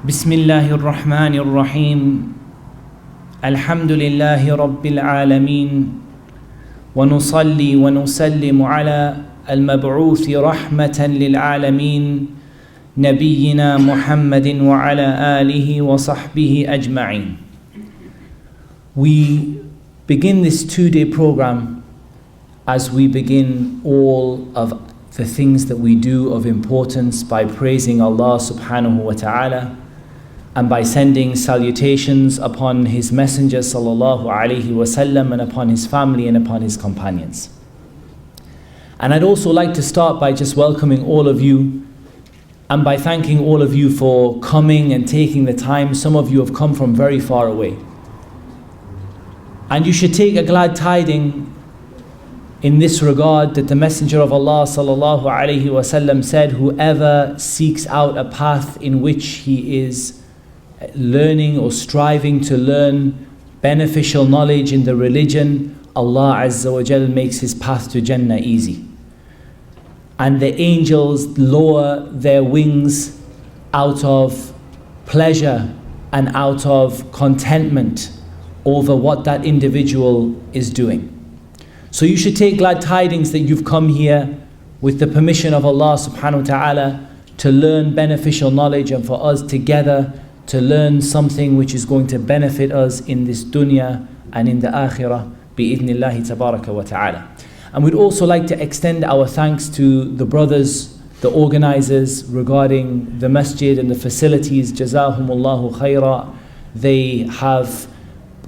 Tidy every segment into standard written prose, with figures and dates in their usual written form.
بسم الله الرحمن الرحيم الحمد لله رب العالمين ونصلي ونسلم على المبعوث رحمة للعالمين نبينا محمد وعلى آله وصحبه أجمعين. We begin this 2-day program as we begin all of the things that we do of importance by praising Allah subhanahu wa ta'ala and by sending salutations upon His Messenger sallallahu alaihi wasallam and upon his family and upon his companions. And I'd also like to start by just welcoming all of you and by thanking all of you for coming and taking the time. Some of you have come from very far away. And you should take a glad tiding in this regard that the Messenger of Allah sallallahu alaihi wasallam said, whoever seeks out a path in which he is learning or striving to learn beneficial knowledge in the religion, Allah Azza wa Jal makes his path to Jannah easy. And the angels lower their wings out of pleasure and out of contentment over what that individual is doing. So you should take glad tidings that you've come here with the permission of Allah subhanahu wa ta'ala to learn beneficial knowledge and for us together to learn something which is going to benefit us in this dunya and in the akhirah bi-idhnillahi tabaraka wa ta'ala. And we'd also like to extend our thanks to the brothers, the organizers regarding the masjid and the facilities. Jazahumullahu khaira. They have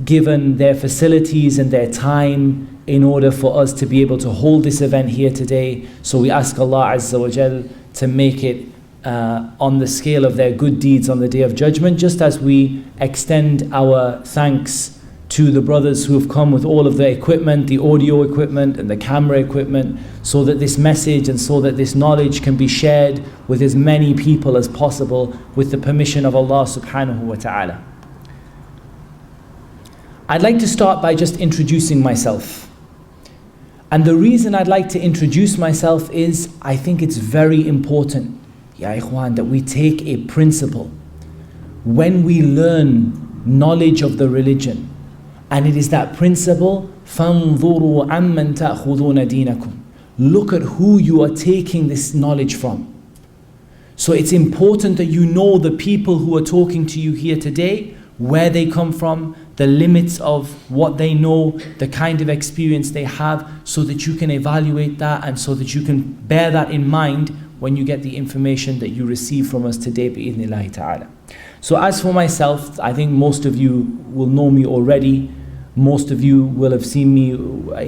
given their facilities and their time in order for us to be able to hold this event here today. So we ask Allah Azza wa Jal to make it on the scale of their good deeds on the Day of Judgment, just as we extend our thanks to the brothers who have come with all of the equipment, the audio equipment and the camera equipment, so that this message and so that this knowledge can be shared with as many people as possible with the permission of Allah subhanahu wa ta'ala. I'd like to start by just introducing myself. And the reason I'd like to introduce myself is I think it's very important, Ya Ikhwan, that we take a principle when we learn knowledge of the religion, and it is that principle, فَانظُرُوا عَمَّنْ تَأْخُذُونَ دِينَكُمْ. Look at who you are taking this knowledge from. So it's important that you know the people who are talking to you here today, where they come from, the limits of what they know, the kind of experience they have, so that you can evaluate that and so that you can bear that in mind when you get the information that you receive from us today, bi-idhnillahi ta'ala. So as for myself, I think most of you will know me already. Most of you will have seen me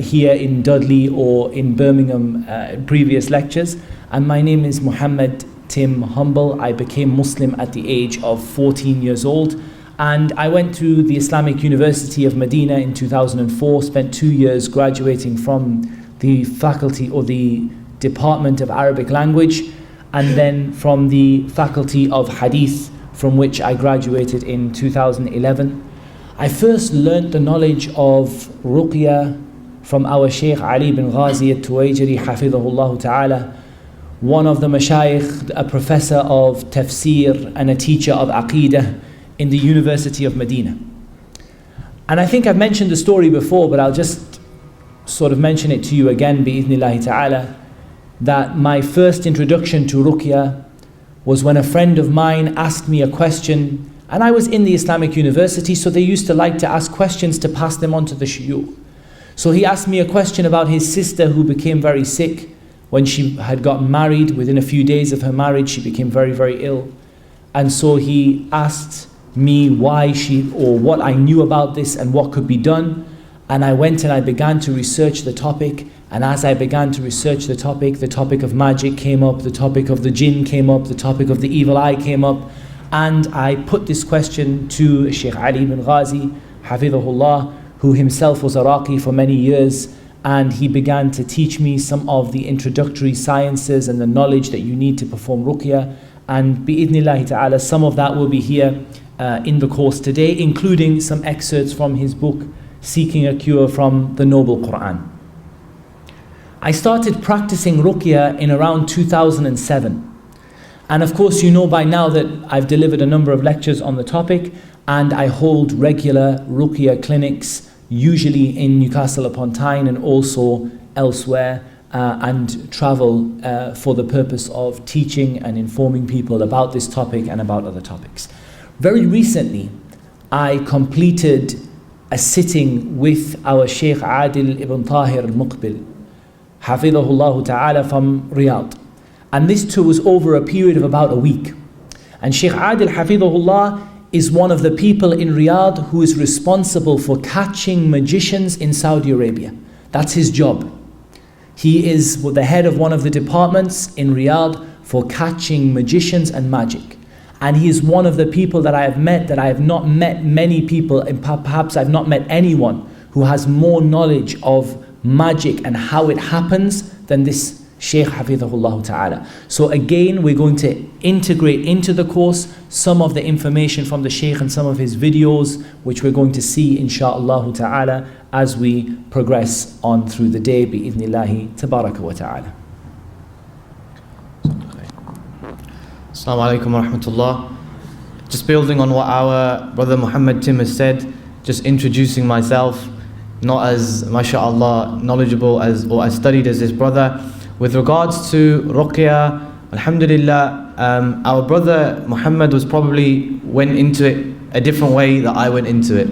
here in Dudley or in Birmingham previous lectures. And my name is Muhammad Tim Humble. I became Muslim at the age of 14 years old. And I went to the Islamic University of Medina in 2004, spent 2 years graduating from the faculty or the Department of Arabic Language, and then from the Faculty of Hadith, from which I graduated in 2011. I first learnt the knowledge of Ruqyah from our Shaykh Ali bin Ghazi al-Tuwajiri, hafidhahullah ta'ala, one of the mashayikh, a professor of tafsir and a teacher of aqeedah in the University of Medina. And I think I've mentioned the story before, but I'll just sort of mention it to you again, bi-idhnillahi ta'ala, that my first introduction to Ruqyah was when a friend of mine asked me a question, and I was in the Islamic University, so they used to like to ask questions to pass them on to the shuyukh. So he asked me a question about his sister who became very sick when she had gotten married. Within a few days of her marriage, she became very, very ill. And so he asked me why she, or what I knew about this and what could be done. And I went and I began to research the topic. And as I began to research the topic of magic came up, the topic of the jinn came up, the topic of the evil eye came up. And I put this question to Shaykh Ali bin Ghazi, hafidhahullah, who himself was Iraqi for many years. And he began to teach me some of the introductory sciences and the knowledge that you need to perform Ruqyah. And bi-idhnillahi ta'ala, some of that will be here in the course today, including some excerpts from his book, Seeking a Cure from the Noble Qur'an. I started practicing Ruqyah in around 2007. And of course, you know by now that I've delivered a number of lectures on the topic, and I hold regular Ruqyah clinics, usually in Newcastle upon Tyne and also elsewhere, and travel for the purpose of teaching and informing people about this topic and about other topics. Very recently, I completed a sitting with our Shaykh Adil ibn Tahir al-Muqbil, Hafidhahullah Ta'ala, from Riyadh. And this tour was over a period of about a week. And Shaykh Adil Hafidhahullah is one of the people in Riyadh who is responsible for catching magicians in Saudi Arabia. That's his job. He is the head of one of the departments in Riyadh for catching magicians and magic. And he is one of the people that I have met, that I have not met many people, and perhaps I've not met anyone who has more knowledge of magic and how it happens than this Shaykh Hafidhahullah Ta'ala. So again, we're going to integrate into the course some of the information from the Shaykh and some of his videos, which we're going to see insha'Allah Ta'ala as we progress on through the day, bi'idhnillahi tabaraka wa ta'ala. Assalamu alaikum wa rahmatullah. Just building on what our brother Muhammad Tim has said, just introducing myself, not as mashallah knowledgeable as or as studied as his brother. With regards to Ruqyah, alhamdulillah, our brother Muhammad went into it a different way that I went into it.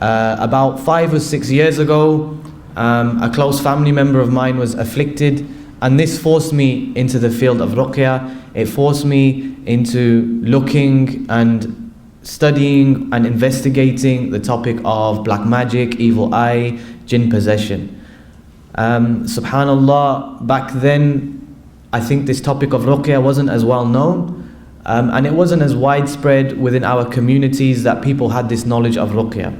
About 5 or 6 years ago, a close family member of mine was afflicted, and this forced me into the field of Ruqyah. It forced me into looking and studying and investigating the topic of black magic, evil eye, jinn possession. Subhanallah, back then I think this topic of Ruqyah wasn't as well known, and it wasn't as widespread within our communities that people had this knowledge of Ruqyah.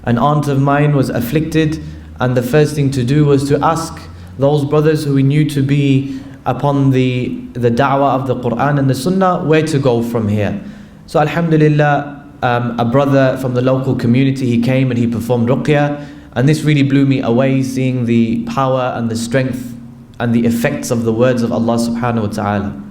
An aunt of mine was afflicted, and the first thing to do was to ask those brothers who we knew to be upon the da'wah of the Qur'an and the Sunnah where to go from here. So alhamdulillah, a brother from the local community, he came and he performed Ruqyah, and this really blew me away, seeing the power and the strength and the effects of the words of Allah subhanahu wa ta'ala.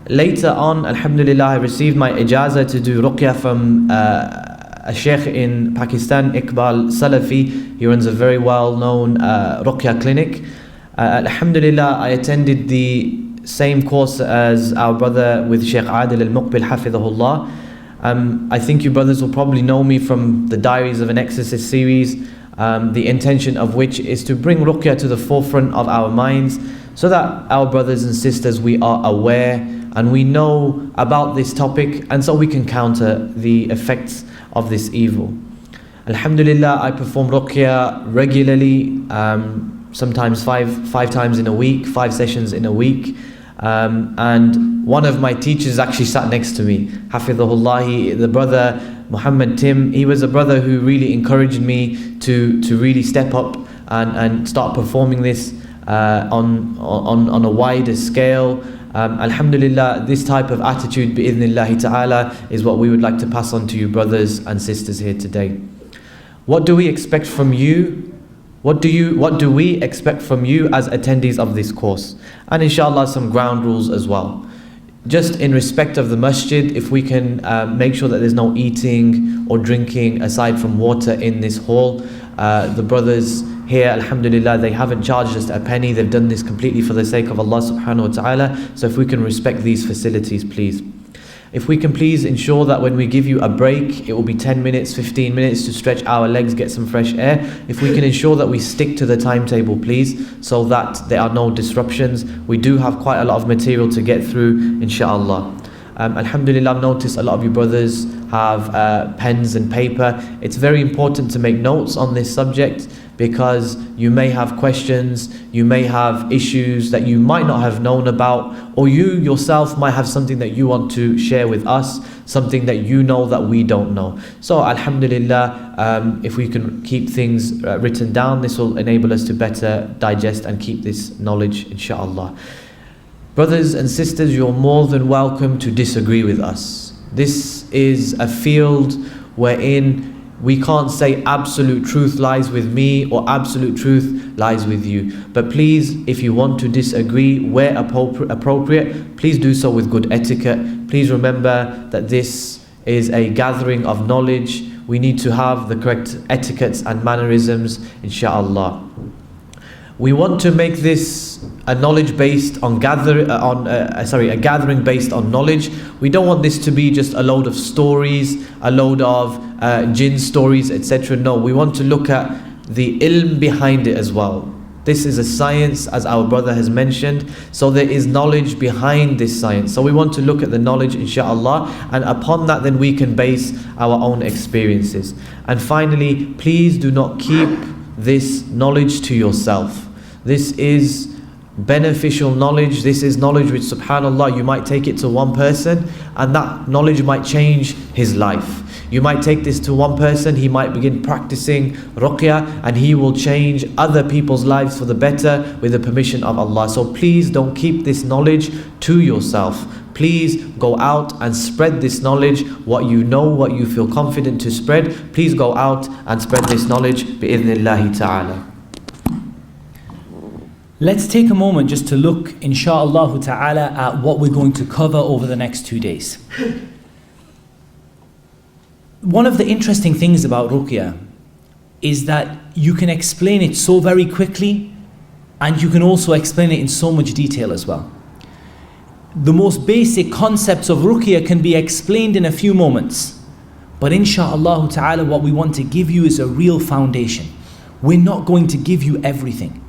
Later on, alhamdulillah, I received my ijazah to do Ruqyah from a sheikh in Pakistan, Iqbal Salafi. He runs a very well-known Ruqyah clinic. Alhamdulillah, I attended the same course as our brother with Shaykh Adil al-Muqbil Hafidhahullah. I think you brothers will probably know me from the Diaries of an Exorcist series, the intention of which is to bring Ruqyah to the forefront of our minds so that our brothers and sisters, we are aware and we know about this topic, and so we can counter the effects of this evil. Alhamdulillah, I perform Ruqyah regularly, sometimes five times in a week, 5 sessions in a week. And one of my teachers actually sat next to me, Hafidhahullah, the brother Muhammad Tim. He was a brother who really encouraged me to really step up and start performing this on a wider scale. Alhamdulillah, this type of attitude, bi'idhnillahi ta'ala, is what we would like to pass on to you brothers and sisters here today. What do we expect from you? What do we expect from you as attendees of this course? And inshallah, some ground rules as well. Just in respect of the masjid, if we can make sure that there's no eating or drinking aside from water in this hall. The brothers here, alhamdulillah, they haven't charged us a penny. They've done this completely for the sake of Allah subhanahu wa ta'ala. So if we can respect these facilities, please. If we can please ensure that when we give you a break, it will be 10 minutes, 15 minutes to stretch our legs, get some fresh air. If we can ensure that we stick to the timetable, please, so that there are no disruptions. We do have quite a lot of material to get through, inshallah. Alhamdulillah, I've noticed a lot of you brothers have pens and paper. It's very important to make notes on this subject, because you may have questions, you may have issues that you might not have known about, or you yourself might have something that you want to share with us, something that you know that we don't know. So alhamdulillah, if we can keep things written down, this will enable us to better digest and keep this knowledge, inshallah. Brothers and sisters, you're more than welcome to disagree with us. This is a field wherein We can't say absolute truth lies with me or absolute truth lies with you. But please, if you want to disagree where appropriate, please do so with good etiquette. Please remember that this is a gathering of knowledge. We need to have the correct etiquettes and mannerisms, inshallah. We want to make this a knowledge based on a gathering based on knowledge. We don't want this to be just a load of stories, a load of jinn stories, etc. No, we want to look at the ilm behind it as well. This is a science, as our brother has mentioned, so there is knowledge behind this science. So we want to look at the knowledge, inshallah, and upon that then we can base our own experiences. And finally, please do not keep this knowledge to yourself. This is beneficial knowledge. This is knowledge which, subhanallah, you might take it to one person and that knowledge might change his life. You might take this to one person, he might begin practicing ruqyah and he will change other people's lives for the better with the permission of Allah. So please don't keep this knowledge to yourself. Please go out and spread this knowledge. What you know, what you feel confident to spread, please go out and spread this knowledge bi'idhnillahi ta'ala. Let's take a moment just to look, insha'Allah ta'ala, at what we're going to cover over the next 2 days. One of the interesting things about Ruqyah is that you can explain it so very quickly and you can also explain it in so much detail as well. The most basic concepts of Ruqyah can be explained in a few moments. But insha'Allah ta'ala, what we want to give you is a real foundation. We're not going to give you everything.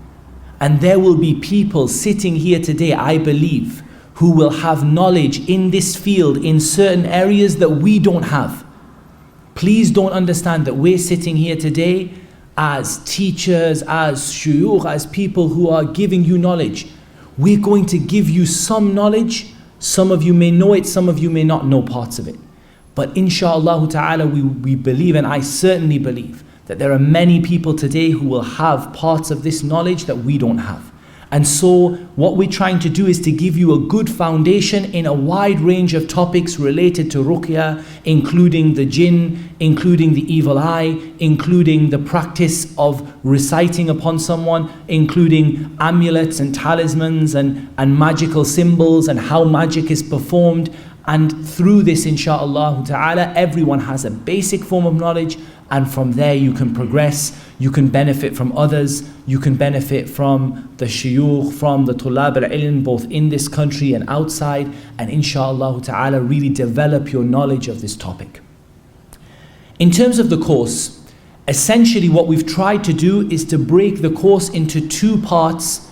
And there will be people sitting here today, I believe, who will have knowledge in this field in certain areas that we don't have. Please don't understand that we're sitting here today as teachers, as shuyukh, as people who are giving you knowledge. We're going to give you some knowledge. Some of you may know it, some of you may not know parts of it. But insha'Allah ta'ala, we believe, and I certainly believe, that there are many people today who will have parts of this knowledge that we don't have. And so what we're trying to do is to give you a good foundation in a wide range of topics related to Ruqyah, including the jinn, including the evil eye, including the practice of reciting upon someone, including amulets and talismans and magical symbols and how magic is performed. And through this, insha'Allah ta'ala, everyone has a basic form of knowledge, and from there you can progress, you can benefit from others, you can benefit from the shuyukh, from the tulab al-ilm, both in this country and outside, and insha'Allah ta'ala really develop your knowledge of this topic. In terms of the course, essentially what we've tried to do is to break the course into two parts,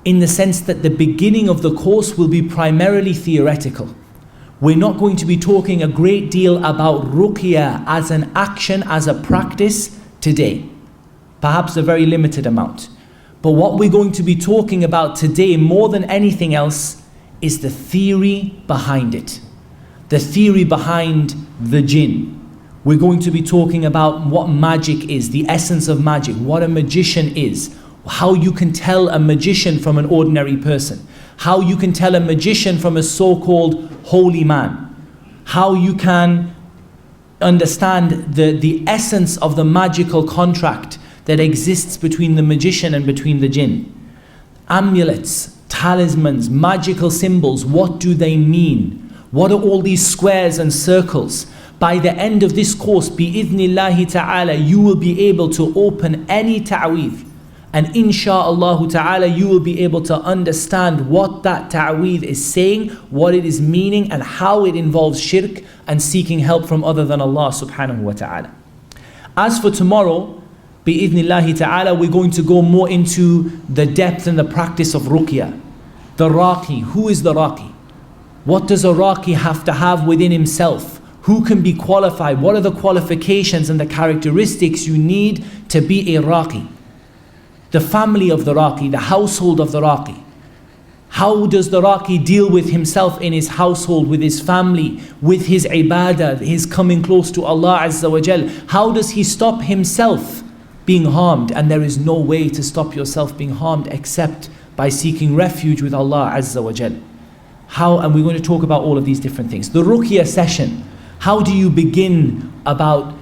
in the sense that the beginning of the course will be primarily theoretical. We're not going to be talking a great deal about Ruqyah as an action, as a practice today. Perhaps a very limited amount. But what we're going to be talking about today more than anything else is the theory behind it. The theory behind the jinn. We're going to be talking about what magic is, the essence of magic, what a magician is, how you can tell a magician from an ordinary person, how you can tell a magician from a so-called holy man, how you can understand the essence of the magical contract that exists between the magician and between the jinn. Amulets, talismans, magical symbols, what do they mean? What are all these squares and circles? By the end of this course, bi'idhnillahi ta'ala, you will be able to open any ta'weedh. And insha'Allah ta'ala, you will be able to understand what that ta'weedh is saying, what it is meaning, and how it involves shirk and seeking help from other than Allah subhanahu wa ta'ala. As for tomorrow, bi'idhnillahi ta'ala, we're going to go more into the depth and the practice of Ruqyah. The Raqi, who is the Raqi? What does a Raqi have to have within himself? Who can be qualified? What are the qualifications and the characteristics you need to be a Raqi? The family of the Raqi, the household of the Raqi. How does the Raqi deal with himself in his household, with his family, with his ibadah, his coming close to Allah Azza wa Jal? How does he stop himself being harmed? And there is no way to stop yourself being harmed except by seeking refuge with Allah Azza wa Jal. How, and we're going to talk about all of these different things. The Ruqyah session, how do you begin about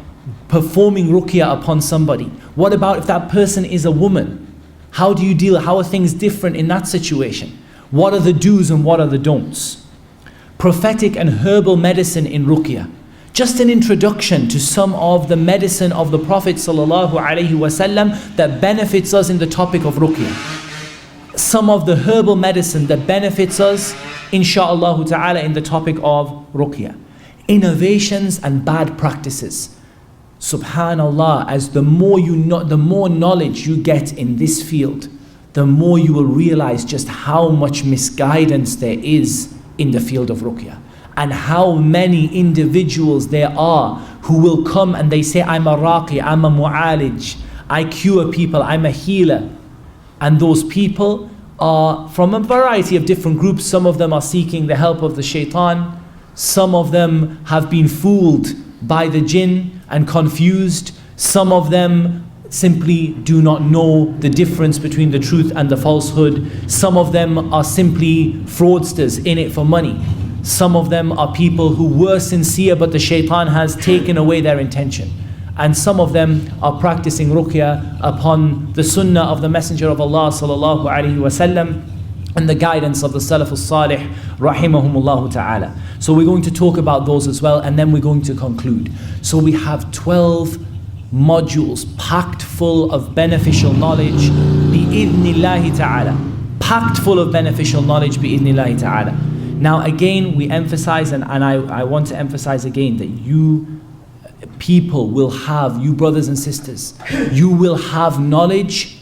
performing ruqyah upon somebody? What about if that person is a woman? How do you deal? How are things different in that situation? What are the do's and what are the don'ts? Prophetic and herbal medicine in ruqyah. Just an introduction to some of the medicine of the Prophet ﷺ that benefits us in the topic of ruqyah. Some of the herbal medicine that benefits us, insha'Allah ta'ala, in the topic of ruqyah. Innovations and bad practices. Subhanallah, as the more you know, the more knowledge you get in this field, the more you will realize just how much misguidance there is in the field of ruqyah. And how many individuals there are who will come and they say, I'm a raqi, I'm a mu'alij, I cure people, I'm a healer. And those people are from a variety of different groups. Some of them are seeking the help of the shaitan. Some of them have been fooled by the jinn and confused. Some of them simply do not know the difference between the truth and the falsehood. Some of them are simply fraudsters in it for money. Some of them are people who were sincere but the shaitan has taken away their intention. And some of them are practicing ruqyah upon the sunnah of the Messenger of Allah sallallahu alaihi wasallam and the guidance of the Salaf al-Salih rahimahumullah ta'ala. So we're going to talk about those as well, and then we're going to conclude. So we have 12 modules packed full of beneficial knowledge bi-idhnillahi ta'ala. Packed full of beneficial knowledge bi-idhnillahi ta'ala. Now again, we emphasize, and I want to emphasize again, that you people will have, you brothers and sisters, you will have knowledge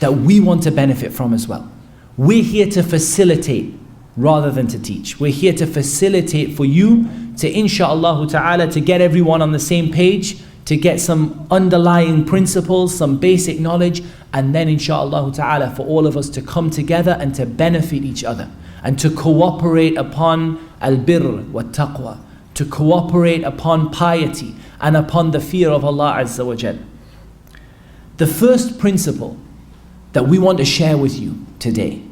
that we want to benefit from as well. We're here to facilitate rather than to teach. We're here to facilitate for you to, insha'Allah ta'ala, to get everyone on the same page, to get some underlying principles, some basic knowledge, and then insha'Allah ta'ala for all of us to come together and to benefit each other. And to cooperate upon al-birr wa taqwa, to cooperate upon piety and upon the fear of Allah Azza wa Jal. The first principle that we want to share with you today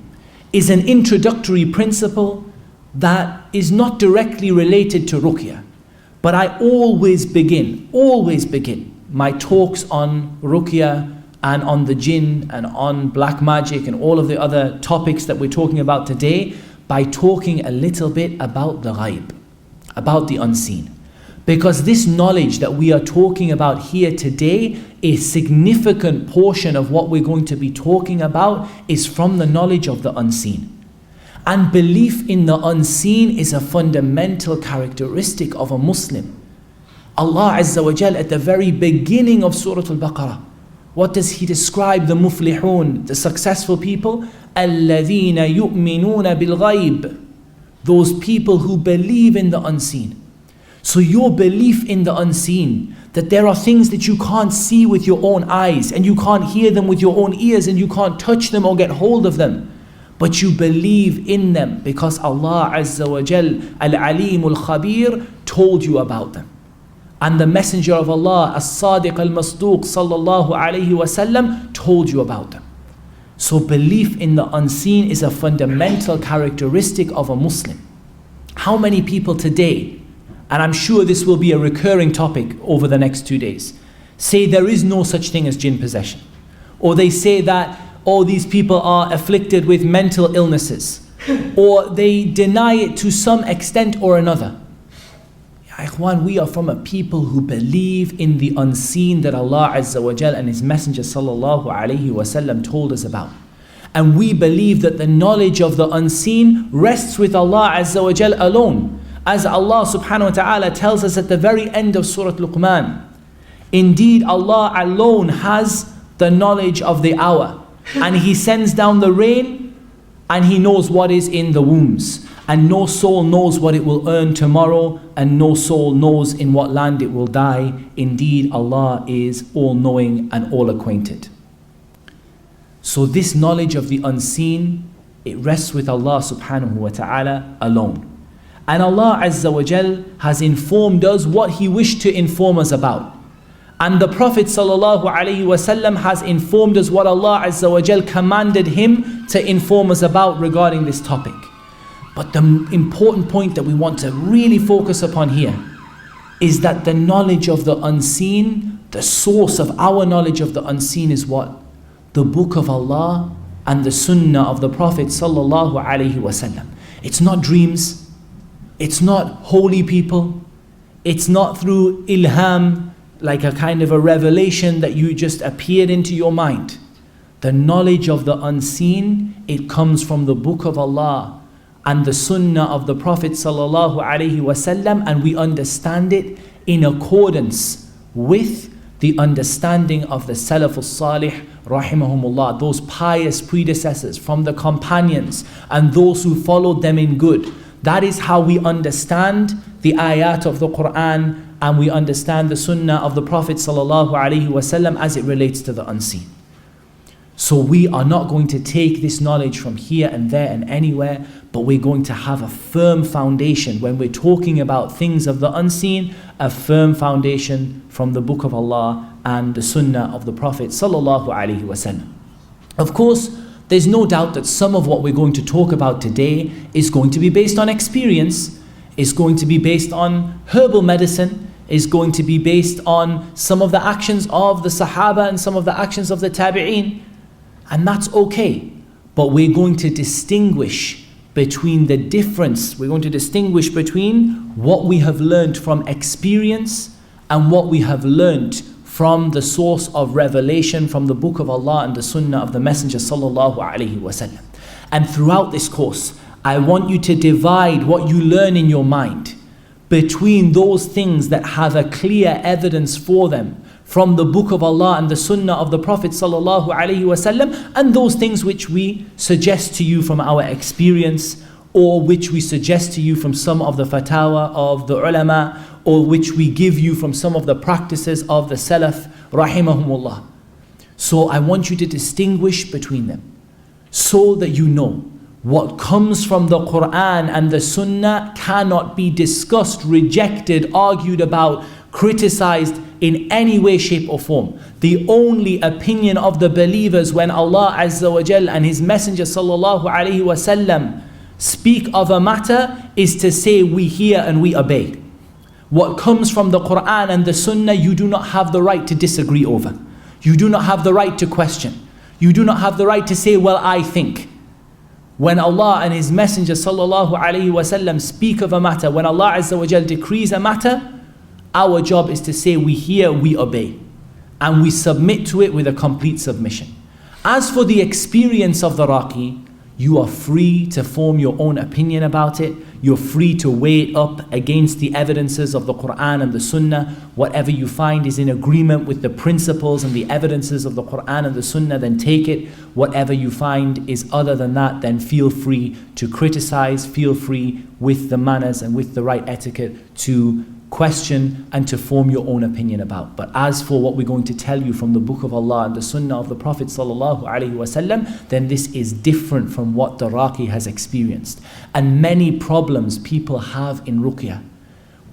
is an introductory principle that is not directly related to ruqyah. But I always begin my talks on ruqyah and on the jinn and on black magic and all of the other topics that we're talking about today by talking a little bit about the ghaib, about the unseen. Because this knowledge that we are talking about here today, a significant portion of what we're going to be talking about is from the knowledge of the unseen. And belief in the unseen is a fundamental characteristic of a Muslim. Allah Azza wa Jal at the very beginning of Surah Al-Baqarah, what does He describe the muflihun, the successful people? الَّذِينَ يُؤْمِنُونَ بِالْغَيْبِ. Those people who believe in the unseen. So your belief in the unseen, that there are things that you can't see with your own eyes, and you can't hear them with your own ears, and you can't touch them or get hold of them, but you believe in them because Allah Azza wa Jal, Al-Alim Al-Khabir, told you about them. And the Messenger of Allah, As-Sadiq Al-Masduq sallallahu alayhi wasallam, told you about them. So belief in the unseen is a fundamental characteristic of a Muslim. How many people today, and I'm sure this will be a recurring topic over the next 2 days, say there is no such thing as jinn possession? Or they say that all these people are afflicted with mental illnesses, or they deny it to some extent or another. Ikhwan, we are from a people who believe in the unseen that Allah Azza wa Jal and His Messenger sallallahu alayhi wasallam told us about. And we believe that the knowledge of the unseen rests with Allah Azza wa Jal alone. As Allah subhanahu wa ta'ala tells us at the very end of Surah Luqman, indeed Allah alone has the knowledge of the hour, and He sends down the rain, and He knows what is in the wombs. And no soul knows what it will earn tomorrow, and no soul knows in what land it will die. Indeed, Allah is all-knowing and all-acquainted. So this knowledge of the unseen, it rests with Allah subhanahu wa ta'ala alone. And Allah Azza wa Jal has informed us what He wished to inform us about. And the Prophet sallallahu alaihi wasallam has informed us what Allah Azza wa Jal commanded him to inform us about regarding this topic. But the important point that we want to really focus upon here is that the knowledge of the unseen The source of our knowledge of the unseen is what? The Book of Allah and the Sunnah of the Prophet sallallahu alaihi wasallam. It's not dreams. It's not holy people. It's not through ilham, like a kind of a revelation that you just appeared into your mind. The knowledge of the unseen, it comes from the Book of Allah and the Sunnah of the Prophet sallallahu alaihi wasallam, and we understand it in accordance with the understanding of the Salafus Salih rahimahumullah, those pious predecessors from the companions and those who followed them in good. That is how we understand the ayat of the Qur'an, and we understand the Sunnah of the Prophet sallallahu alaihi wasallam as it relates to the unseen. So we are not going to take this knowledge from here and there and anywhere, but we're going to have a firm foundation when we're talking about things of the unseen, a firm foundation from the Book of Allah and the Sunnah of the Prophet sallallahu alaihi wasallam. Of course, there's no doubt that some of what we're going to talk about today is going to be based on experience, is going to be based on herbal medicine, is going to be based on some of the actions of the Sahaba and some of the actions of the Tabi'een. And that's okay. But we're going to distinguish between the difference. We're going to distinguish between what we have learned from experience and what we have learned from the source of revelation from the Book of Allah and the Sunnah of the Messenger sallallahu alaihi wasallam. And throughout this course, I want you to divide what you learn in your mind between those things that have a clear evidence for them from the Book of Allah and the Sunnah of the Prophet sallallahu alaihi wasallam, and those things which we suggest to you from our experience, or which we suggest to you from some of the fatawa of the ulama, or which we give you from some of the practices of the Salaf rahimahumullah. So I want you to distinguish between them, so that you know what comes from the Qur'an and the Sunnah cannot be discussed, rejected, argued about, criticized in any way, shape or form. The only opinion of the believers when Allah Azza wa Jal and His Messenger sallallahu alaihi wasallam speak of a matter is to say we hear and we obey. What comes from the Qur'an and the Sunnah, you do not have the right to disagree over. You do not have the right to question. You do not have the right to say, well, I think. When Allah and His Messenger sallallahu alaihi wasallam speak of a matter, when Allah Azza wa Jal decrees a matter, our job is to say we hear, we obey, and we submit to it with a complete submission. As for the experience of the Raqi, you are free to form your own opinion about it. You're free to weigh it up against the evidences of the Qur'an and the Sunnah. Whatever you find is in agreement with the principles and the evidences of the Qur'an and the Sunnah, then take it. Whatever you find is other than that, then feel free to criticize, feel free with the manners and with the right etiquette to question and to form your own opinion about. But as for what we're going to tell you from the Book of Allah and the Sunnah of the Prophet sallallahu alaihi wasallam, then this is different from what the Raqi has experienced. And many problems people have in Ruqyah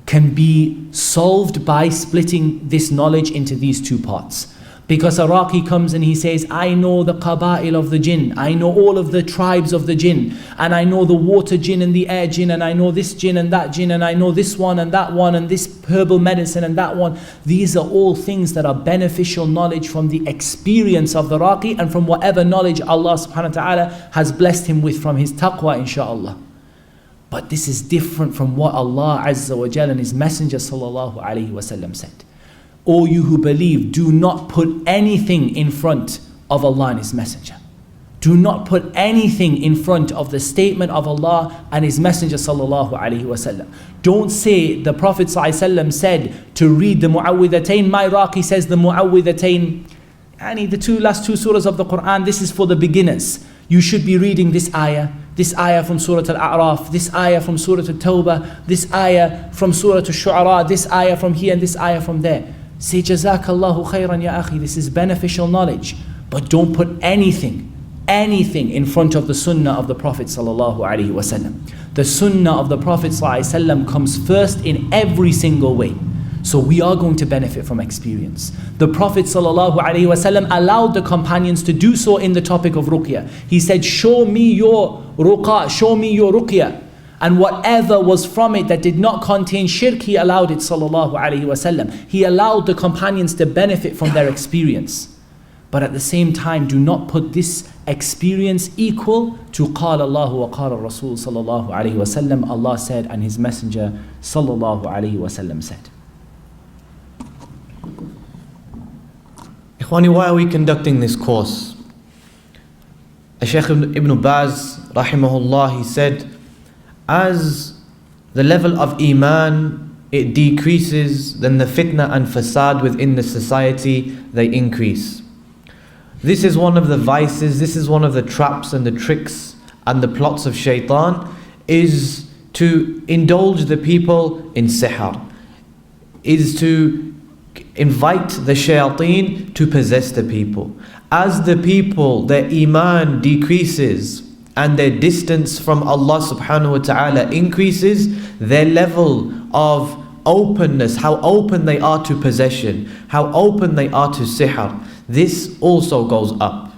can be solved by splitting this knowledge into these two parts. Because a Raqi comes and he says, I know the qaba'il of the jinn, I know all of the tribes of the jinn, and I know the water jinn and the air jinn, and I know this jinn and that jinn, and I know this one and that one, and this herbal medicine and that one. These are all things that are beneficial knowledge from the experience of the Raqi and from whatever knowledge Allah subhanahu wa ta'ala has blessed him with from His taqwa, inshaAllah. But this is different from what Allah Azza wa Jalla and His Messenger sallallahu alaihi wasallam said. O you who believe, do not put anything in front of Allah and His Messenger. Do not put anything in front of the statement of Allah and His Messenger sallallahu alaihi wasallam. Don't say the Prophet sallallahu alaihi wasallam said to read the Mu'awwidhatayn. My Raqi says the Mu'awwidhatayn, the last two surahs of the Qur'an, this is for the beginners. You should be reading this ayah from Surah Al-A'raf, this ayah from Surah Al-Tawbah, this ayah from Surah Al-Shu'ara, this ayah from here and this ayah from there. Say, Jazakallahu khairan ya akhi, this is beneficial knowledge. But don't put anything in front of the Sunnah of the Prophet sallallahu alaihi wasallam. The Sunnah of the Prophet sallallahu alaihi wasallam comes first in every single way. So we are going to benefit from experience. The Prophet sallallahu alaihi wasallam allowed the companions to do so in the topic of Ruqyah. He said, show me your ruqa, show me your Ruqyah. And whatever was from it that did not contain shirk, he allowed it, sallallahu alayhi wasallam. He allowed the companions to benefit from their experience. But at the same time, do not put this experience equal to قال الله وقال الرسول صلى الله عليه وسلم. Allah said and His Messenger sallallahu alayhi wasallam said. Ikhwani, why are we conducting this course? Shaykh Ibn Baz, rahimahullah, he said, as the level of Iman, it decreases, then the fitna and fasad within the society, they increase. This is one of the vices, this is one of the traps and the tricks and the plots of shaitan, is to indulge the people in sihr, is to invite the shayateen to possess the people. As the people, their iman decreases and their distance from Allah subhanahu wa ta'ala increases, their level of openness, how open they are to possession, how open they are to sihr, this also goes up.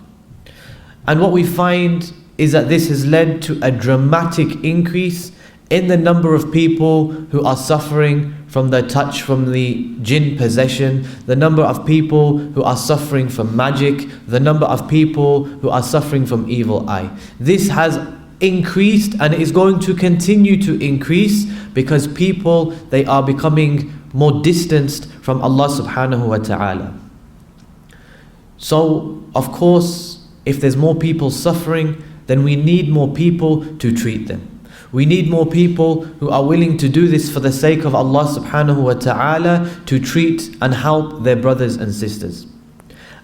And what we find is that this has led to a dramatic increase in the number of people who are suffering from the touch from the jinn possession, the number of people who are suffering from magic, the number of people who are suffering from evil eye. This has increased and is going to continue to increase because people, they are becoming more distanced from Allah subhanahu wa ta'ala. So, of course, if there's more people suffering, then we need more people to treat them. We need more people who are willing to do this for the sake of Allah subhanahu wa ta'ala, to treat and help their brothers and sisters.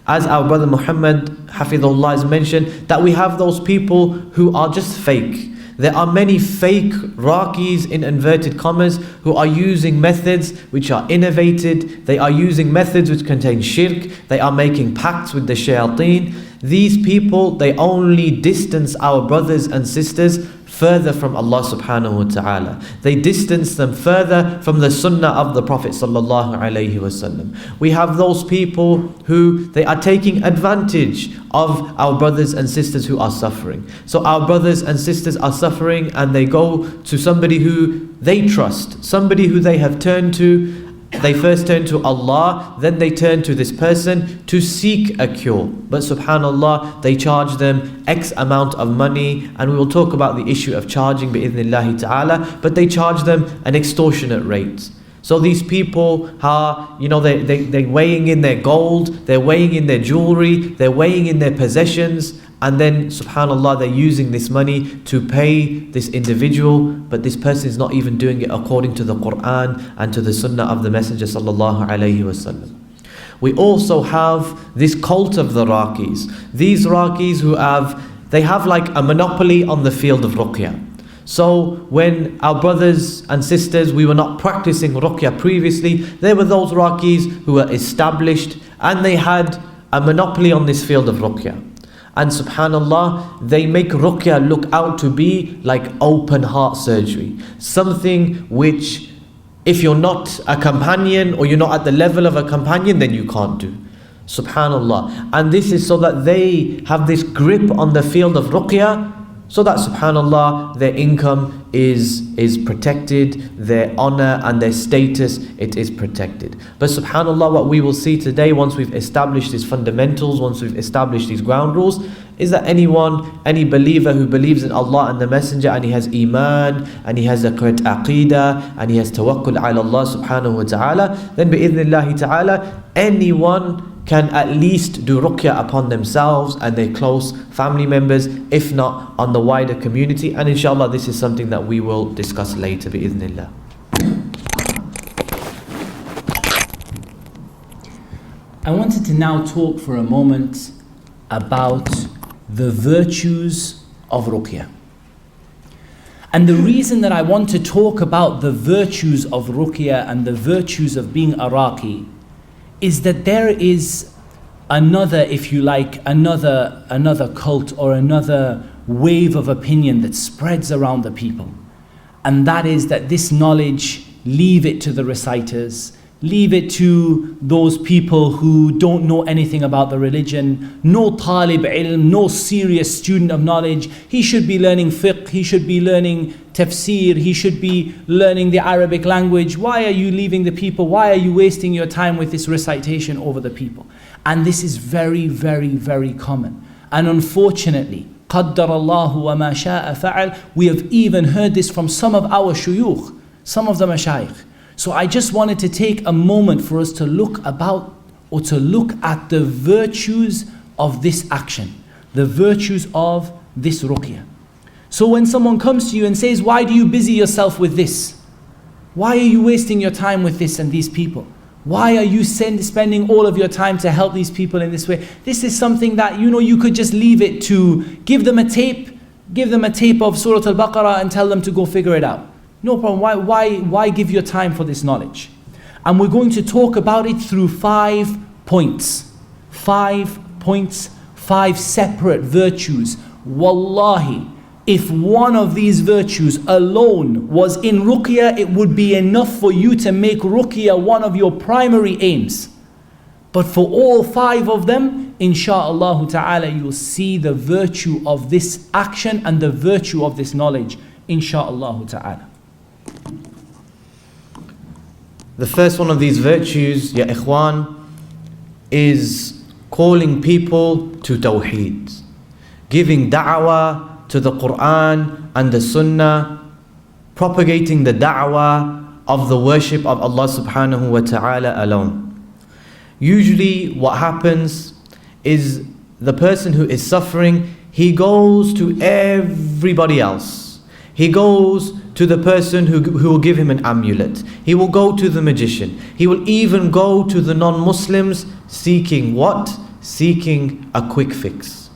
As our brother Muhammad Hafidhullah has mentioned, that we have those people who are just fake. There are many fake raqis in inverted commas who are using methods which are innovated. They are using methods which contain shirk. They are making pacts with the shayateen. These people, they only distance our brothers and sisters further from Allah subhanahu wa ta'ala. They distance them further from the sunnah of the Prophet sallallahu alayhi wasallam. We have those people who they are taking advantage of our brothers and sisters who are suffering. So our brothers and sisters are suffering and they go to somebody who they trust, somebody who they have turned to. They first turn to Allah, then they turn to this person to seek a cure. But subhanallah, they charge them X amount of money, and we will talk about the issue of charging bi'idhnillahi ta'ala, but they charge them an extortionate rate. So these people are, they're weighing in their gold, they're weighing in their jewelry, they're weighing in their possessions, and then subhanallah, they're using this money to pay this individual, but this person is not even doing it according to the Qur'an and to the sunnah of the Messenger sallallahu alayhi wasallam. We also have this cult of the Raqis. These Raqis they have like a monopoly on the field of Ruqyah. So when our brothers and sisters, we were not practicing Ruqyah previously, there were those Raqis who were established and they had a monopoly on this field of Ruqyah. And subhanallah, they make Ruqyah look out to be like open heart surgery. Something which, if you're not a companion or you're not at the level of a companion, then you can't do. Subhanallah. And this is so that they have this grip on the field of Ruqyah, so that subhanallah, their income is protected, their honor and their status, it is protected. But subhanallah, what we will see today, once we've established these fundamentals, once we've established these ground rules, is that any believer who believes in Allah and the Messenger, and he has iman, and he has a correct aqidah, and he has tawakkul ala Allah subhanahu wa ta'ala, then bi'idhnillahi ta'ala, anyone can at least do ruqyah upon themselves and their close family members, if not on the wider community. And inshallah, this is something that we will discuss later bi'idhnillah. I wanted to now talk for a moment about the virtues of ruqyah. And the reason that I want to talk about the virtues of ruqyah and the virtues of being a raqi is that there is another, if you like, another cult or another wave of opinion that spreads around the people. And that is that this knowledge, leave it to the reciters, leave it to those people who don't know anything about the religion. No talib ilm, no serious student of knowledge. He should be learning fiqh, he should be learning tafsir, he should be learning the Arabic language. Why are you leaving the people? Why are you wasting your time with this recitation over the people? And this is very, very, very common. And unfortunately, قَدَّرَ اللَّهُ وَمَا شَاءَ فَعَلْ, we have even heard this from some of our shuyukh, some of the mashayikh. So I just wanted to take a moment for us to look at the virtues of this action, the virtues of this ruqyah. So when someone comes to you and says, why do you busy yourself with this? Why are you wasting your time with this and these people? Why are you spending all of your time to help these people in this way? This is something that, you could just leave it to, give them a tape of Surah Al-Baqarah and tell them to go figure it out. No problem. Why give your time for this knowledge? And we're going to talk about it through 5 points. 5 points, 5 separate virtues. Wallahi, if one of these virtues alone was in ruqyah, it would be enough for you to make ruqyah one of your primary aims. But for all 5 of them, insha'Allah ta'ala, you'll see the virtue of this action and the virtue of this knowledge, insha'Allah ta'ala. The first one of these virtues, ya ikhwan, is calling people to tawheed, giving da'wah to the Qur'an and the Sunnah, propagating the da'wah of the worship of Allah subhanahu wa ta'ala alone. Usually what happens is the person who is suffering, he goes to everybody else. He goes to the person who will give him an amulet. He will go to the magician. He will even go to the non-Muslims seeking what? Seeking a quick fix.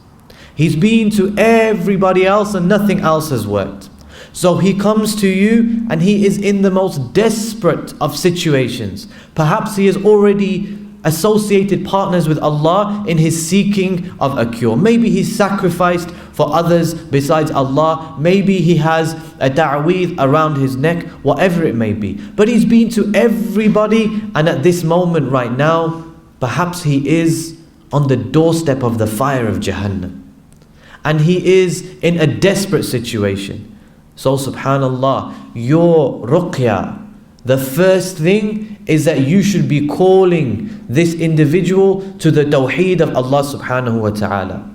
He's been to everybody else and nothing else has worked. So he comes to you and he is in the most desperate of situations. Perhaps he has already associated partners with Allah in his seeking of a cure. Maybe he's sacrificed for others besides Allah. Maybe he has a ta'weed around his neck, whatever it may be. But he's been to everybody, and at this moment right now, perhaps he is on the doorstep of the fire of Jahannam. And he is in a desperate situation. So subhanallah, your ruqyah, the first thing is that you should be calling this individual to the tawheed of Allah subhanahu wa ta'ala.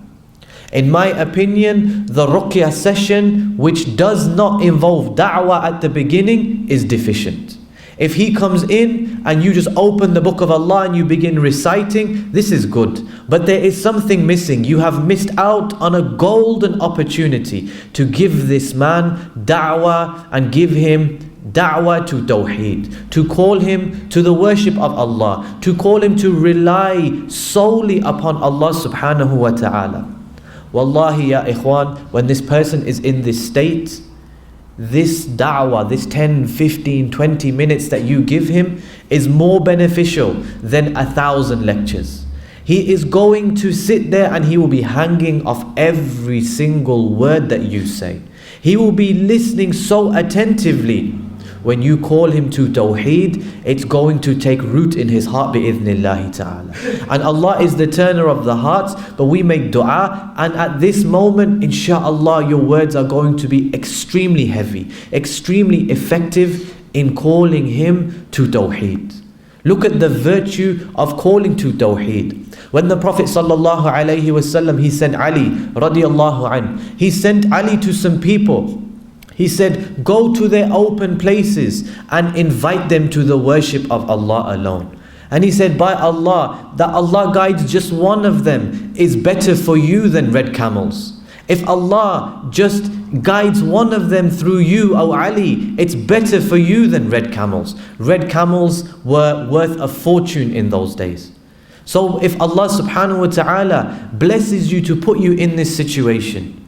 In my opinion, the ruqyah session which does not involve da'wah at the beginning is deficient. If he comes in and you just open the book of Allah and you begin reciting, this is good. But there is something missing. You have missed out on a golden opportunity to give this man da'wah and give him da'wah to tawheed, to call him to the worship of Allah, to call him to rely solely upon Allah subhanahu wa ta'ala. Wallahi ya ikhwan, when this person is in this state, this da'wah, this 10, 15, 20 minutes that you give him is more beneficial than 1,000 lectures. He is going to sit there and he will be hanging off every single word that you say. He will be listening so attentively. When you call him to tawheed, it's going to take root in his heart bi'idhnillahi ta'ala. And Allah is the turner of the hearts, but we make dua, and at this moment, insha'Allah, your words are going to be extremely heavy, extremely effective in calling him to tawheed. Look at the virtue of calling to tawheed. When the Prophet sallallahu alaihi wasallam, he sent Ali radiallahu anh, he sent Ali to some people. He said, go to their open places and invite them to the worship of Allah alone. And he said, by Allah, that Allah guides just one of them is better for you than red camels. If Allah just guides one of them through you, O Ali, it's better for you than red camels. Red camels were worth a fortune in those days. So if Allah subhanahu wa ta'ala blesses you to put you in this situation,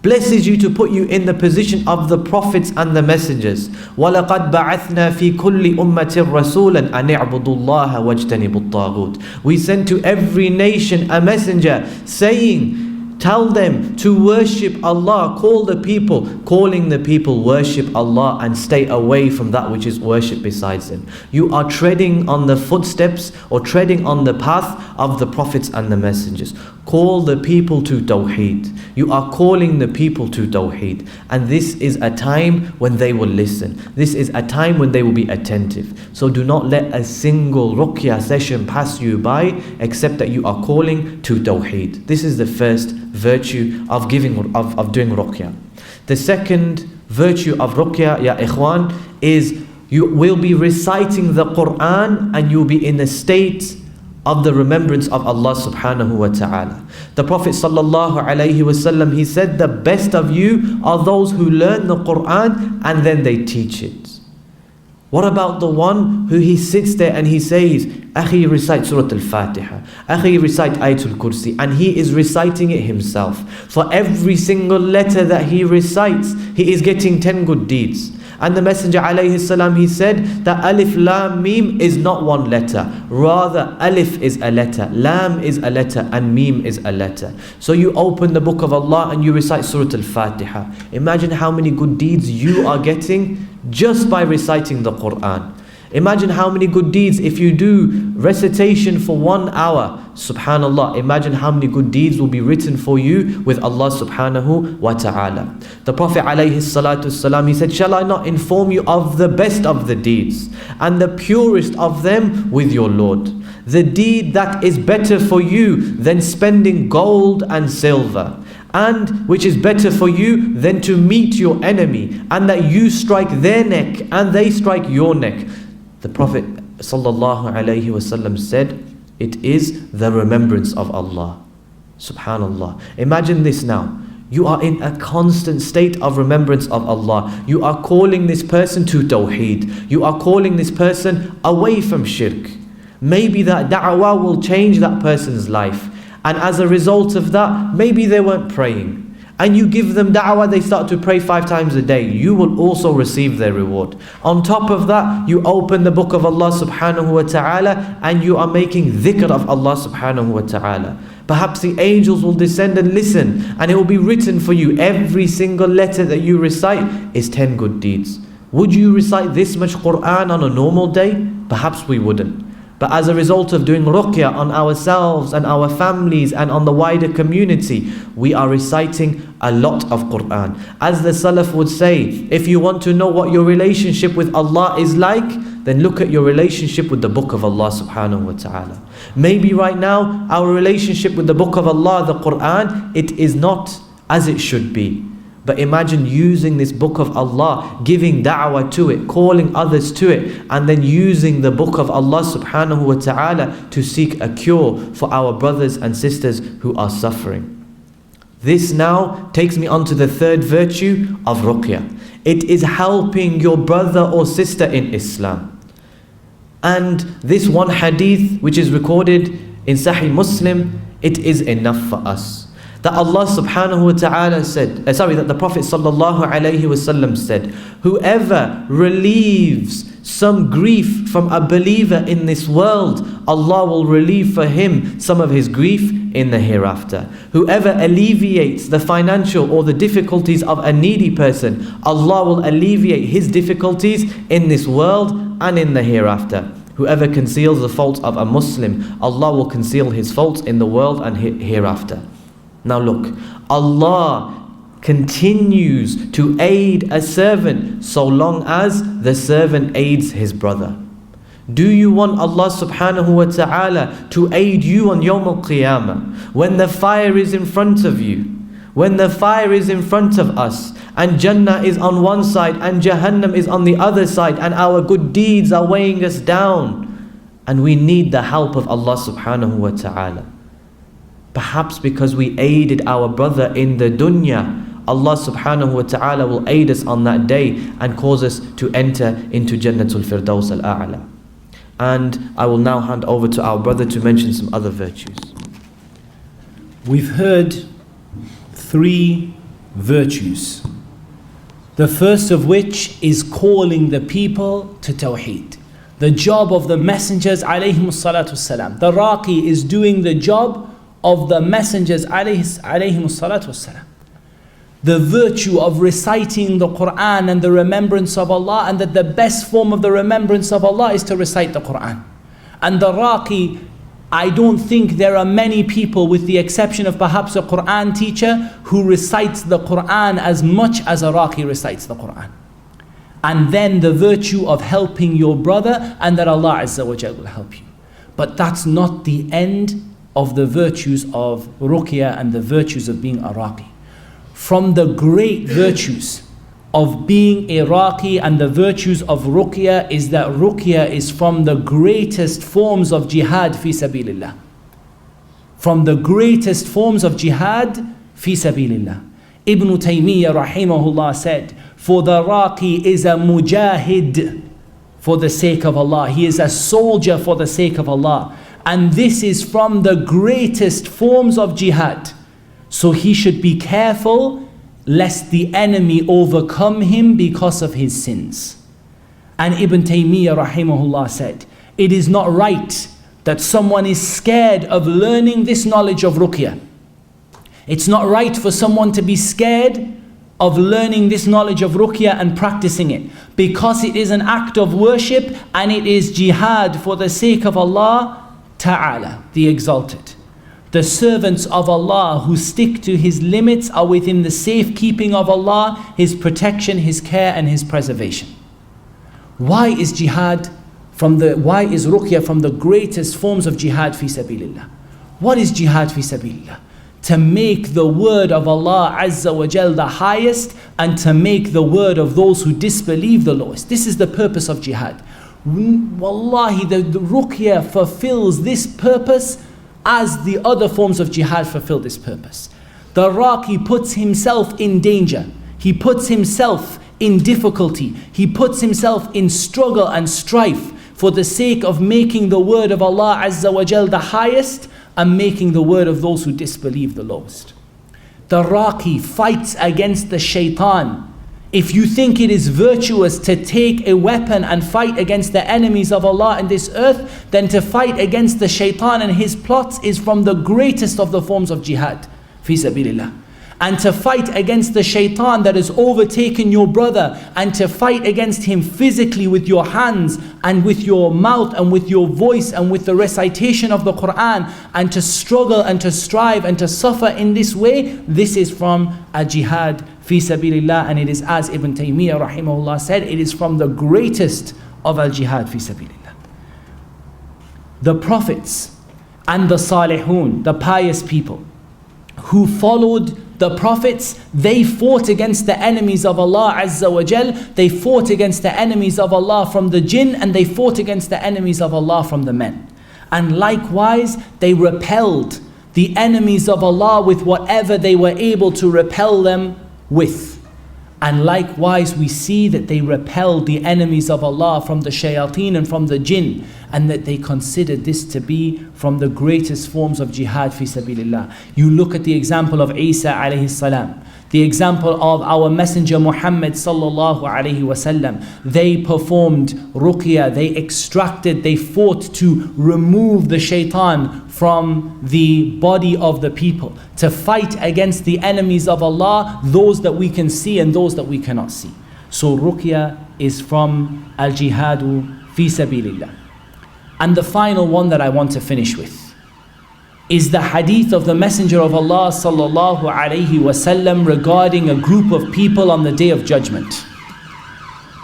blesses you to put you in the position of the prophets and the messengers. وَلَقَدْ بَعَثْنَا فِي كُلِّ أُمَّةٍ رَسُولًا أَنِ اعْبُدُوا اللَّهَ وَاجْتَنِبُوا الطَّاغُوتِ. We sent to every nation a messenger saying Tell them to worship Allah. Call the people. Calling the people, worship Allah and stay away from that which is worship besides Him. You are treading on the footsteps or treading on the path of the prophets and the messengers. Call the people to Tawheed. You are calling the people to Tawheed. And this is a time when they will listen. This is a time when they will be attentive. So do not let a single Ruqyah session pass you by except that you are calling to Tawheed. This is the first virtue of doing Ruqyah. The second virtue of Ruqyah, ya ikhwan, is you will be reciting the Qur'an and you'll be in a state of the remembrance of Allah subhanahu wa ta'ala. The Prophet sallallahu alayhi wasallam, he said, the best of you are those who learn the Qur'an and then they teach it. What about the one who he sits there and he says, Akhi, recite Surah Al-Fatiha, Akhi, recite Ayatul Kursi, and he is reciting it himself. For every single letter that he recites, he is getting 10 good deeds. And the Messenger alayhi salam, he said that Alif, Lam, Mim is not one letter. Rather, Alif is a letter, Lam is a letter, and Mim is a letter. So you open the book of Allah and you recite Surah Al-Fatiha. Imagine how many good deeds you are getting just by reciting the Qur'an. Imagine how many good deeds if you do recitation for 1 hour. Subhanallah, imagine how many good deeds will be written for you with Allah subhanahu wa ta'ala. The Prophet alayhi salatu salam, he said, shall I not inform you of the best of the deeds and the purest of them with your Lord? The deed that is better for you than spending gold and silver, and which is better for you than to meet your enemy, and that you strike their neck and they strike your neck. The Prophet sallallahu alayhi wasallam said, it is the remembrance of Allah. Subhanallah. Imagine this now. You are in a constant state of remembrance of Allah. You are calling this person to Tawheed. You are calling this person away from shirk. Maybe that da'wah will change that person's life. And as a result of that, maybe they weren't praying. And you give them da'wah, they start to pray 5 times a day. You will also receive their reward. On top of that, you open the book of Allah subhanahu wa ta'ala and you are making dhikr of Allah subhanahu wa ta'ala. Perhaps the angels will descend and listen, and it will be written for you. Every single letter that you recite is 10 good deeds. Would you recite this much Qur'an on a normal day? Perhaps we wouldn't. But as a result of doing ruqyah on ourselves and our families and on the wider community, we are reciting a lot of Qur'an. As the Salaf would say, if you want to know what your relationship with Allah is like, then look at your relationship with the book of Allah subhanahu wa ta'ala. Maybe right now, our relationship with the book of Allah, the Qur'an, it is not as it should be. But imagine using this book of Allah, giving da'wah to it, calling others to it, and then using the book of Allah subhanahu wa ta'ala to seek a cure for our brothers and sisters who are suffering. This now takes me on to the third virtue of Ruqyah. It is helping your brother or sister in Islam. And this one hadith which is recorded in Sahih Muslim, it is enough for us. That Allah subhanahu wa ta'ala said, that the Prophet sallallahu alayhi wasallam said, whoever relieves some grief from a believer in this world, Allah will relieve for him some of his grief in the hereafter. Whoever alleviates the financial or the difficulties of a needy person, Allah will alleviate his difficulties in this world and in the hereafter. Whoever conceals the faults of a Muslim, Allah will conceal his faults in the world and hereafter. Now look, Allah continues to aid a servant so long as the servant aids his brother. Do you want Allah subhanahu wa ta'ala to aid you on Yawm al-Qiyamah? When the fire is in front of you, when the fire is in front of us, and Jannah is on one side and Jahannam is on the other side, and our good deeds are weighing us down, and we need the help of Allah subhanahu wa ta'ala. Perhaps because we aided our brother in the dunya, Allah subhanahu wa ta'ala will aid us on that day and cause us to enter into Jannatul Firdaus al-A'la. And I will now hand over to our brother to mention some other virtues. We've heard 3 virtues. The first of which is calling the people to Tawheed. The job of the messengers alayhimus salatu salam. The Raqi is doing the job of the messengers alayhimus salatu wassalam. The virtue of reciting the Qur'an and the remembrance of Allah, and that the best form of the remembrance of Allah is to recite the Qur'an. And the Raqi, I don't think there are many people, with the exception of perhaps a Qur'an teacher, who recites the Qur'an as much as a Raqi recites the Qur'an. And then the virtue of helping your brother, and that Allah Azza wa Jal will help you. But that's not the end of the virtues of Ruqyah and the virtues of being a Raqi. From the great virtues of being a Raqi and the virtues of Ruqyah is that Ruqyah is from the greatest forms of jihad fi sabilillah. From the greatest forms of jihad fi sabilillah. Ibn Taymiyyah rahimahullah said, for the Raqi is a mujahid for the sake of Allah. He is a soldier for the sake of Allah. And this is from the greatest forms of jihad. So he should be careful lest the enemy overcome him because of his sins. And Ibn Taymiyyah rahimahullah said, it is not right that someone is scared of learning this knowledge of Ruqyah. It's not right for someone to be scared of learning this knowledge of Ruqyah and practicing it, because it is an act of worship and it is jihad for the sake of Allah Ta'ala, the Exalted. The servants of Allah who stick to His limits are within the safekeeping of Allah, His protection, His care and His preservation. Why is Ruqyah from the greatest forms of jihad fi sabilillah? What is jihad fi sabilillah? To make the word of Allah Azza wa Jal the highest, and to make the word of those who disbelieve the lowest. This is the purpose of jihad. Wallahi, the Ruqyah fulfills this purpose as the other forms of jihad fulfill this purpose. The Raqi puts himself in danger. He puts himself in difficulty. He puts himself in struggle and strife for the sake of making the word of Allah Azza wa Jal the highest, and making the word of those who disbelieve the lowest. The Raqi fights against the shaitan. If you think it is virtuous to take a weapon and fight against the enemies of Allah in this earth, then to fight against the shaitan and his plots is from the greatest of the forms of jihad fi sabilillah. And to fight against the shaitan that has overtaken your brother, and to fight against him physically with your hands and with your mouth and with your voice and with the recitation of the Qur'an, and to struggle and to strive and to suffer in this way, this is from a jihad fi sabilillah. And it is, as Ibn Taymiyyah rahimahullah said, it is from the greatest of al-jihad fi sabilillah. The prophets and the salihun, the pious people who followed the prophets, they fought against the enemies of Allah Azza wa Jal. They fought against the enemies of Allah from the jinn, and they fought against the enemies of Allah from the men. And likewise, they repelled the enemies of Allah with whatever they were able to repel them with. And likewise, we see that they repelled the enemies of Allah from the shayateen and from the jinn, and that they considered this to be from the greatest forms of jihad fi sabilillah. You look at the example of Isa alayhi salam, the example of our messenger Muhammad sallallahu alayhi wasallam. They performed Ruqyah, they extracted, they fought to remove the shaitan from the body of the people, to fight against the enemies of Allah, those that we can see and those that we cannot see. So Ruqyah is from al-jihadu fi sabilillah. And the final one that I want to finish with is the hadith of the Messenger of Allah sallallahu alayhi wasallam regarding a group of people on the Day of Judgment.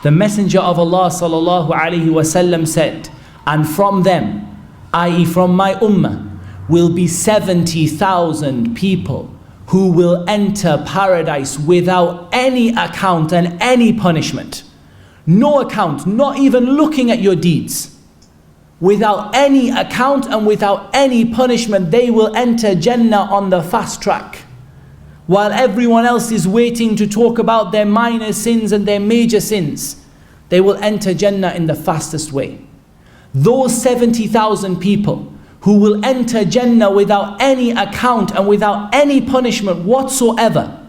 The Messenger of Allah sallallahu alayhi wasallam said, and from them, i.e. from my ummah, will be 70,000 people who will enter paradise without any account and any punishment. No account, not even looking at your deeds. Without any account and without any punishment, they will enter Jannah on the fast track. While everyone else is waiting to talk about their minor sins and their major sins, they will enter Jannah in the fastest way. Those 70,000 people who will enter Jannah without any account and without any punishment whatsoever,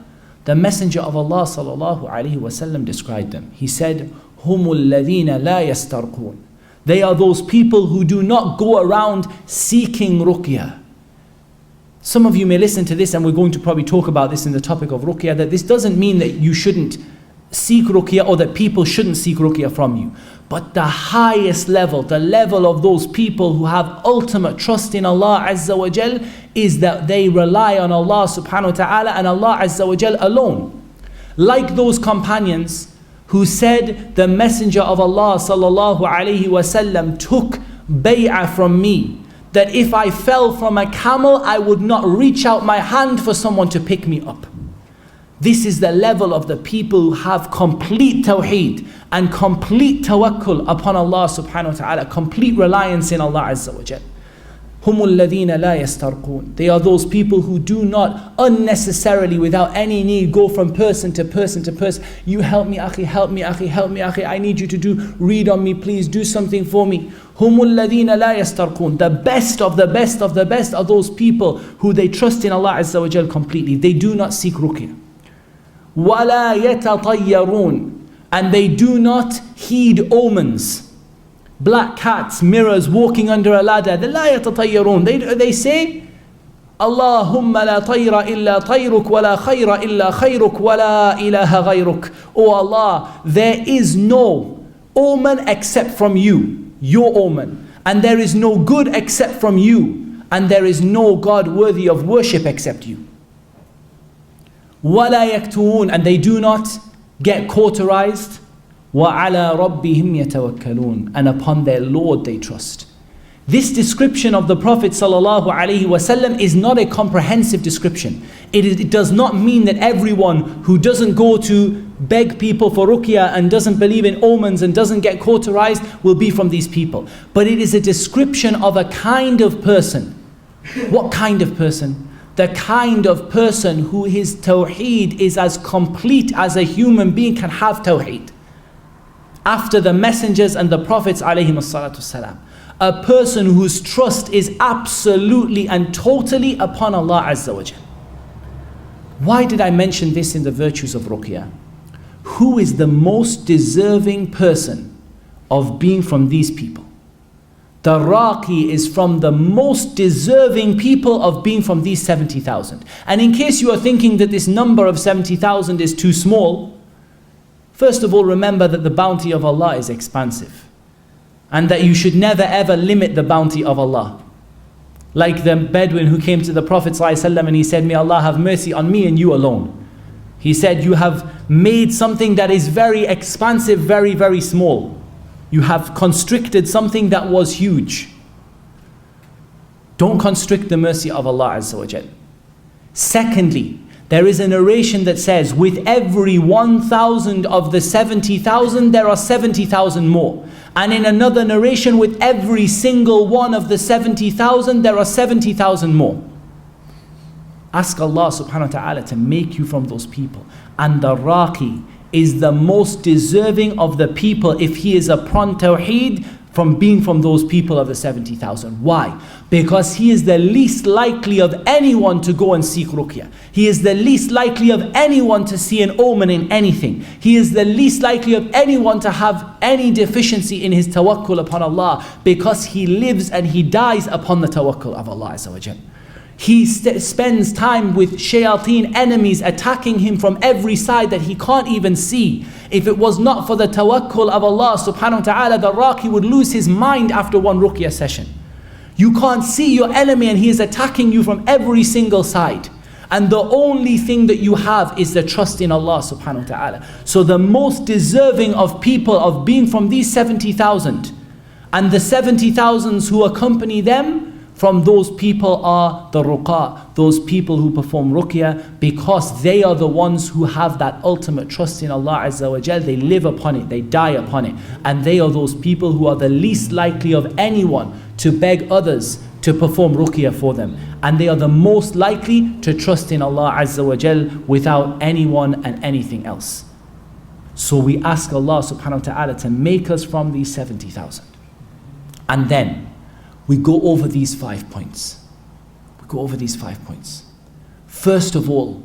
the Messenger of Allah sallallahu alaihi wasallam described them. He said, "Humul ladina la yastarqun." They are those people who do not go around seeking Ruqyah. Some of you may listen to this, and we're going to probably talk about this in the topic of ruqyah, that this doesn't mean that you shouldn't seek ruqyah or that people shouldn't seek ruqyah from you. But the highest level, the level of those people who have ultimate trust in Allah Azza wa Jal, is that they rely on Allah subhanahu wa ta'ala and Allah Azza wa Jal alone. Like those companions who said, the Messenger of Allah sallallahu alayhi wasallam took bay'ah from me, that if I fell from a camel, I would not reach out my hand for someone to pick me up. This is the level of the people who have complete tawheed and complete tawakkul upon Allah subhanahu wa ta'ala, complete reliance in Allah Azza wa Jal. هُمُ الَّذِينَ لَا يَسْتَرْقُونَ. They are those people who do not unnecessarily, without any need, go from person to person to person. You help me, akhi, help me, akhi, help me, akhi. I need you to read on me, please, do something for me. هُمُ الَّذِينَ لَا يَسْتَرْقُونَ. The best of the best of the best are those people who they trust in Allah Azza wa Jal completely. They do not seek ruqyah. وَلَا يَتَطَيَّرُونَ. And they do not heed omens. Black cats, mirrors, walking under a ladder. لَا يَتَطَيَّرُونَ. They say, Allahumma la tayra illa tayruk wa la khayra illa khayruk wa la ilaha ghayruk. Oh Allah, there is no omen except from you, your omen. And there is no good except from you. And there is no God worthy of worship except you. وَلَا يَكْتُوُونَ. And they do not get cauterized. وَعَلَىٰ رَبِّهِمْ يَتَوَكَّلُونَ. And upon their Lord they trust. This description of the Prophet ﷺ is not a comprehensive description. It does not mean that everyone who doesn't go to beg people for ruqyah and doesn't believe in omens and doesn't get cauterized will be from these people. But it is a description of a kind of person. What kind of person? The kind of person who his tawheed is as complete as a human being can have tawheed. After the messengers and the prophets alayhim as-salatu was-salam. A person whose trust is absolutely and totally upon Allah Azza wa Jal. Why did I mention this in the virtues of ruqyah? Who is the most deserving person of being from these people? The Raqi is from the most deserving people of being from these 70,000. And in case you are thinking that this number of 70,000 is too small, first of all, remember that the bounty of Allah is expansive. And that you should never ever limit the bounty of Allah. Like the Bedouin who came to the Prophet ﷺ and he said, may Allah have mercy on me and you alone. He said, you have made something that is very expansive, very, very small. You have constricted something that was huge. Don't constrict the mercy of Allah Azza wa Jal. Secondly, there is a narration that says, with every 1,000 of the 70,000, there are 70,000 more. And in another narration, with every single one of the 70,000, there are 70,000 more. Ask Allah subhanahu wa ta'ala to make you from those people. And the Raqi is the most deserving of the people, if he is upon tawheed, from being from those people of the 70,000. Why? Because he is the least likely of anyone to go and seek ruqyah. He is the least likely of anyone to see an omen in anything. He is the least likely of anyone to have any deficiency in his tawakkul upon Allah, because he lives and he dies upon the tawakkul of Allah Azza wa Jal. He spends time with shayateen enemies attacking him from every side that he can't even see. If it was not for the tawakkul of Allah subhanahu wa ta'ala, the Raqi would lose his mind after one ruqyah session. You can't see your enemy and he is attacking you from every single side. And the only thing that you have is the trust in Allah subhanahu wa ta'ala. So the most deserving of people of being from these 70,000 and the 70,000s who accompany them, from those people are the ruqah, those people who perform ruqyah, because they are the ones who have that ultimate trust in Allah Azza wa Jal. They live upon it, they die upon it. And they are those people who are the least likely of anyone to beg others to perform ruqyah for them. And they are the most likely to trust in Allah Azza wa Jal without anyone and anything else. So we ask Allah subhanahu wa ta'ala to make us from these 70,000. And then we go over these 5 points. We go over these 5 points. First of all,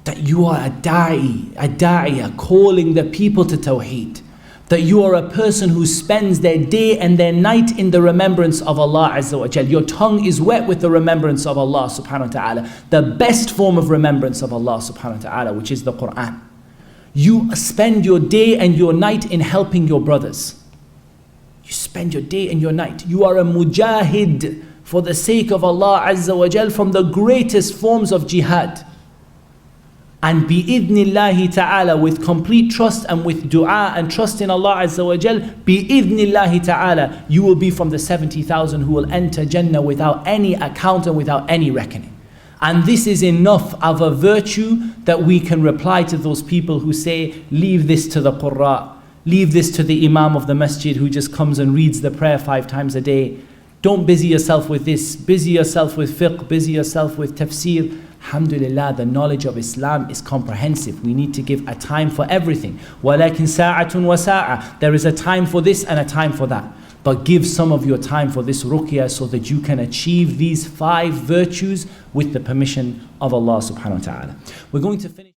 that you are a da'iyah calling the people to tawheed. that you are a person who spends their day and their night in the remembrance of Allah Azza wa Jal. Your tongue is wet with the remembrance of Allah subhanahu wa ta'ala. The best form of remembrance of Allah subhanahu wa ta'ala, which is the Qur'an. You spend your day and your night in helping your brothers. You spend your day and your night. You are a mujahid for the sake of Allah Azza wa Jal, from the greatest forms of jihad. And bi'idhnillahi ta'ala, with complete trust and with dua and trust in Allah Azza wa Jal, bi'idhnillahi ta'ala, you will be from the 70,000 who will enter Jannah without any account and without any reckoning. And this is enough of a virtue that we can reply to those people who say, leave this to the Qur'an, leave this to the Imam of the masjid who just comes and reads the prayer 5 times a day. Don't busy yourself with this, busy yourself with fiqh, busy yourself with tafsir. Alhamdulillah, the knowledge of Islam is comprehensive. We need to give a time for everything. وَلَكِنْ سَاعَةٌ وَسَاعَةٌ. There is a time for this and a time for that. But give some of your time for this ruqyah so that you can achieve these 5 virtues with the permission of Allah subhanahu wa ta'ala. We're going to finish.